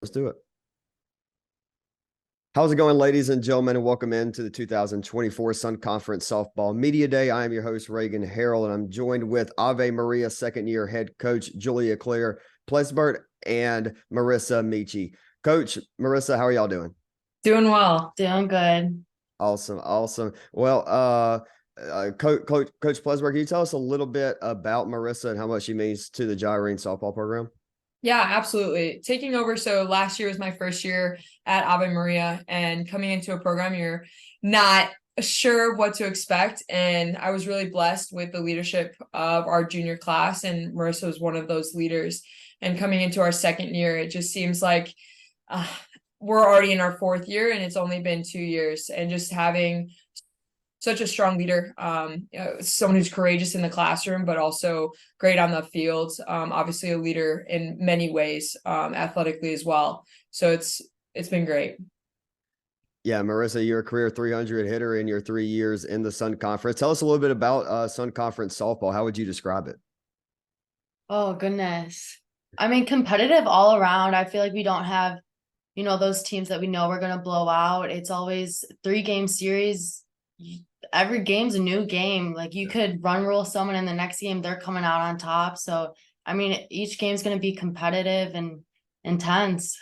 Let's do it. How's it going, ladies and gentlemen, and welcome into the 2024 Sun Conference Softball Media Day. I am your host, Reagan Harrell, and I'm joined with Ave Maria second-year head coach Julia Claire Plesbert and Marissa Michi. Coach, Marissa, how are y'all doing? Doing well. Doing good. Awesome. Well, Coach Plesbert, can you tell us a little bit about Marissa and how much she means to the Gyrene softball program? Yeah, absolutely. Taking over. So last year was my first year at Ave Maria, and coming into a program, you're not sure what to expect. And I was really blessed with the leadership of our junior class, and Marissa was one of those leaders. And coming into our second year, it just seems like uh, we're already in our fourth year, and it's only been 2 years. And just having such a strong leader, someone who's courageous in the classroom, but also great on the field. Obviously a leader in many ways, athletically as well. So it's been great. Yeah, Marissa, you're a career 300 hitter in your 3 years in the Sun Conference. Tell us a little bit about Sun Conference softball. How would you describe it? Oh, goodness. I mean, competitive all around. I feel like we don't have, those teams that we know we're going to blow out. It's always 3-game series. Every game's a new game. Like you could run rule someone in the next game, they're coming out on top. So, I mean, each game's going to be competitive and intense.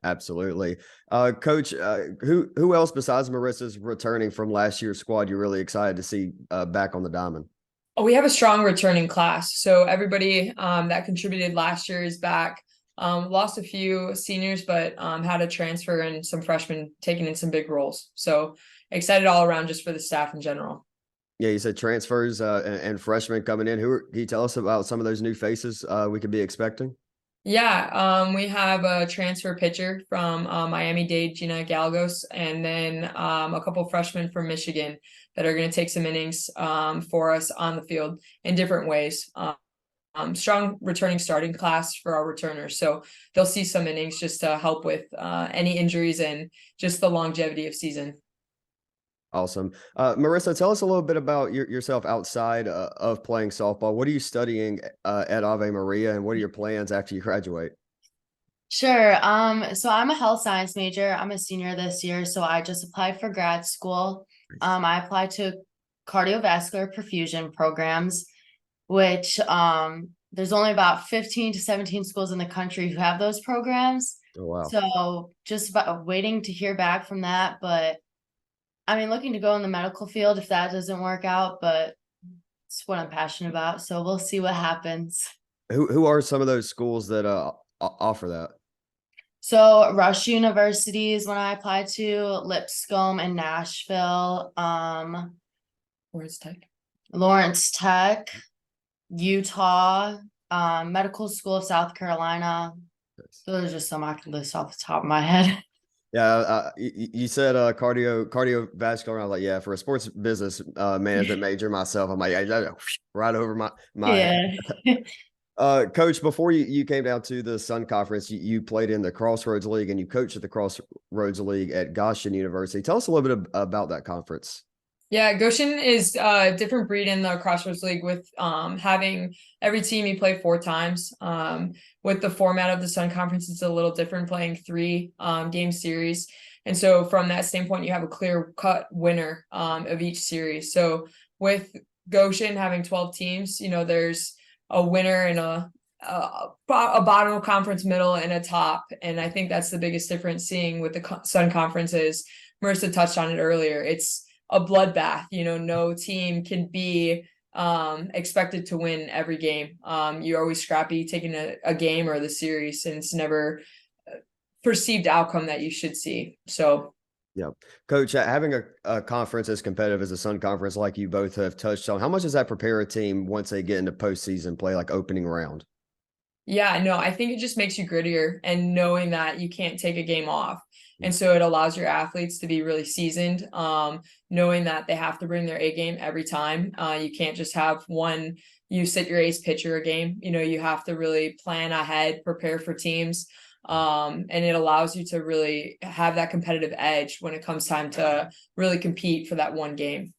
Absolutely. Coach, who else besides Marissa's returning from last year's squad you're really excited to see back on the diamond? Oh, we have a strong returning class. So everybody that contributed last year is back. Lost a few seniors, but had a transfer and some freshmen taking in some big roles. So excited all around just for the staff in general. Yeah, you said transfers and freshmen coming in. Can you tell us about some of those new faces we could be expecting? Yeah, we have a transfer pitcher from Miami-Dade, Gina Galgos, and then a couple freshmen from Michigan that are going to take some innings for us on the field in different ways. Strong returning starting class for our returners, so they'll see some innings just to help with any injuries and just the longevity of season. Awesome. Marissa, tell us a little bit about yourself outside of playing softball. What are you studying at Ave Maria, and what are your plans after you graduate? Sure. So I'm a health science major. I'm a senior this year, so I just applied for grad school. I applied to cardiovascular perfusion programs, which there's only about 15 to 17 schools in the country who have those programs. Oh, wow. So just about waiting to hear back from that. But I mean, looking to go in the medical field if that doesn't work out, but it's what I'm passionate about. So we'll see what happens. Who are some of those schools that offer that? So Rush University is when I applied to, Lipscomb and Nashville, Where's Tech? Lawrence Tech, Utah, Medical School of South Carolina. Those are just some I can list off the top of my head. Yeah, you said cardiovascular. And I was like, yeah, for a sports business management major myself, I'm like, yeah, right over my Yeah. head. Coach, before you came down to the Sun Conference, you played in the Crossroads League and you coached at the Crossroads League at Goshen University. Tell us a little bit about that conference. Yeah, Goshen is a different breed in the Crossroads League with having every team you play 4 times. With the format of the Sun Conference, it's a little different, playing 3 game series. And so from that standpoint, you have a clear cut winner of each series. So with Goshen having 12 teams, there's a winner and a bottom of conference, middle, and a top. And I think that's the biggest difference seeing with the Sun Conference is Marissa touched on it earlier. It's a bloodbath. No team can be expected to win every game. You're always scrappy taking a game or the series, and it's never perceived outcome that you should see. So Yeah. Coach, having a conference as competitive as the Sun Conference, like you both have touched on, how much does that prepare a team once they get into postseason play, like opening round? yeah, no, I think it just makes you grittier and knowing that you can't take a game off. And so it allows your athletes to be really seasoned, knowing that they have to bring their A game every time. You can't just have one, you sit your ace pitcher a game. You have to really plan ahead, prepare for teams. And it allows you to really have that competitive edge when it comes time to really compete for that one game.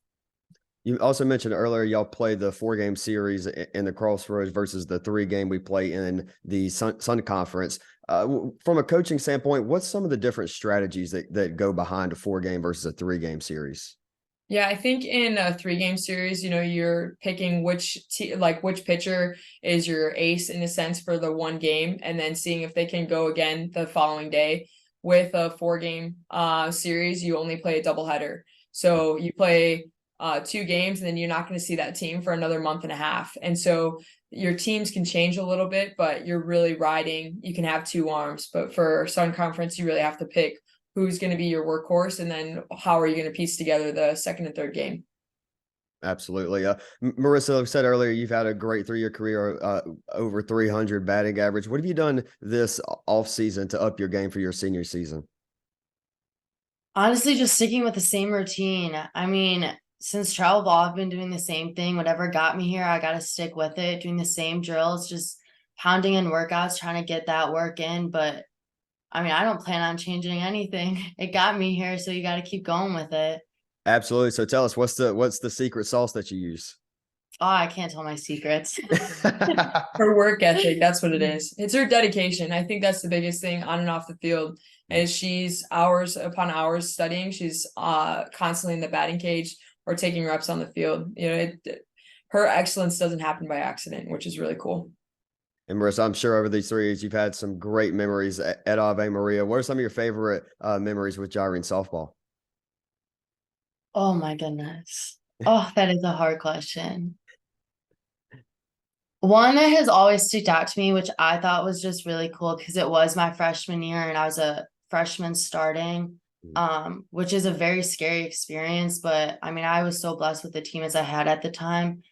You also mentioned earlier y'all play the 4-game series in the Crossroads versus the 3-game we play in the Sun Conference. From a coaching standpoint, what's some of the different strategies that go behind a 4-game versus a 3-game series? Yeah, I think in a 3-game series, you're picking which which pitcher is your ace in a sense for the one game, and then seeing if they can go again the following day. With a 4-game series, you only play a doubleheader. So you play 2 games, and then you're not going to see that team for another month and a half. And so your teams can change a little bit, but you're really riding. You can have 2 arms, but for Sun Conference, you really have to pick who's going to be your workhorse, and then how are you going to piece together the second and third game. Absolutely. Marissa, like I said earlier, you've had a great 3-year career, over 300 batting average. What have you done this off season to up your game for your senior season? Honestly, just sticking with the same routine. I mean, since travel ball, I've been doing the same thing. Whatever got me here, I got to stick with it, doing the same drills, just pounding in workouts, trying to get that work in. But I mean, I don't plan on changing anything. It got me here, so you got to keep going with it. Absolutely. So tell us, what's the secret sauce that you use? Oh, I can't tell my secrets. Her work ethic, that's what it is. It's her dedication. I think that's the biggest thing on and off the field, is she's hours upon hours studying. She's constantly in the batting cage or taking reps on the field. Her excellence doesn't happen by accident, which is really cool. And Marissa, I'm sure over these 3 years, you've had some great memories at Ave Maria. What are some of your favorite memories with Gyrene softball? Oh my goodness. Oh, that is a hard question. One that has always stuck out to me, which I thought was just really cool because it was my freshman year and I was a freshman starting, which is a very scary experience. But I mean, I was so blessed with the team as I had at the time.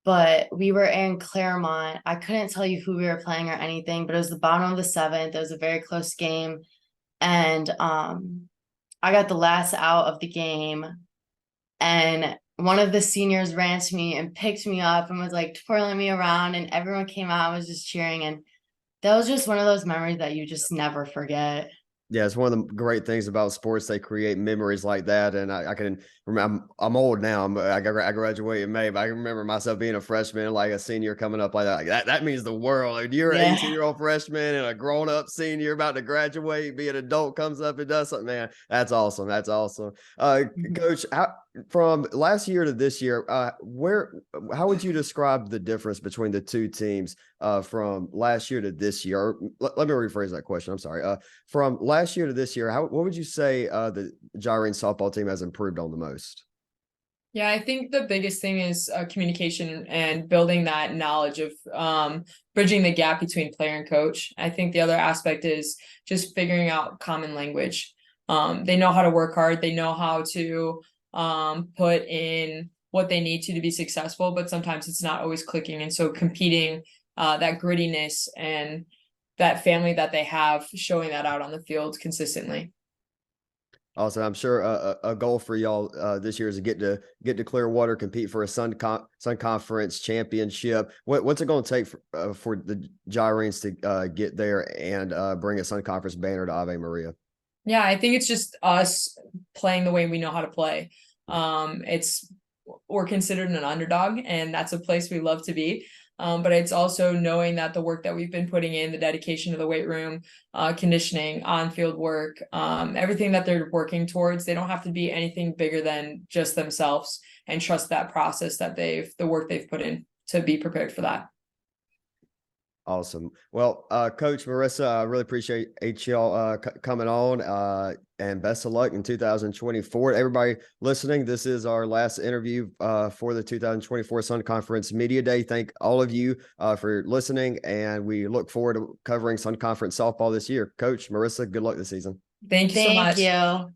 But we were in Claremont. I couldn't tell you who we were playing or anything, but it was the bottom of the 7th. It was a very close game. And I got the last out of the game. And one of the seniors ran to me and picked me up and was like twirling me around, and everyone came out and was just cheering. And that was just one of those memories that you just never forget. Yeah, it's one of the great things about sports. They create memories like that. And I can remember, I'm old now. I graduated in May, but I can remember myself being a freshman, like a senior coming up like that. Like that means the world. Like, you're an 18-year-old freshman and a grown-up senior about to graduate, be an adult, comes up and does something. Man, that's awesome. That's awesome. Coach, from last year to this year, how would you describe the difference between the 2 teams from last year to this year? Let me rephrase that question. I'm sorry. From last year to this year, what would you say the Gyrene softball team has improved on the most? Yeah, I think the biggest thing is communication and building that knowledge of bridging the gap between player and coach. I think the other aspect is just figuring out common language. They know how to work hard. They know how to put in what they need to be successful, but sometimes it's not always clicking. And so competing, that grittiness and that family that they have, showing that out on the field consistently. Also, I'm sure a goal for y'all this year is to get to Clearwater, compete for a Sun Conference championship. What's it going to take for the Gyrenes to get there and bring a Sun Conference banner to Ave Maria? Yeah, I think it's just us playing the way we know how to play. We're considered an underdog, and that's a place we love to be. But it's also knowing that the work that we've been putting in, the dedication to the weight room, conditioning, on-field work, everything that they're working towards, they don't have to be anything bigger than just themselves, and trust that process that the work they've put in to be prepared for that. Awesome. Well, Coach Marissa, I really appreciate y'all coming on, and best of luck in 2024. Everybody listening, this is our last interview for the 2024 Sun Conference Media Day. Thank all of you for listening, and we look forward to covering Sun Conference softball this year. Coach Marissa, good luck this season. Thank you so much. Thank you.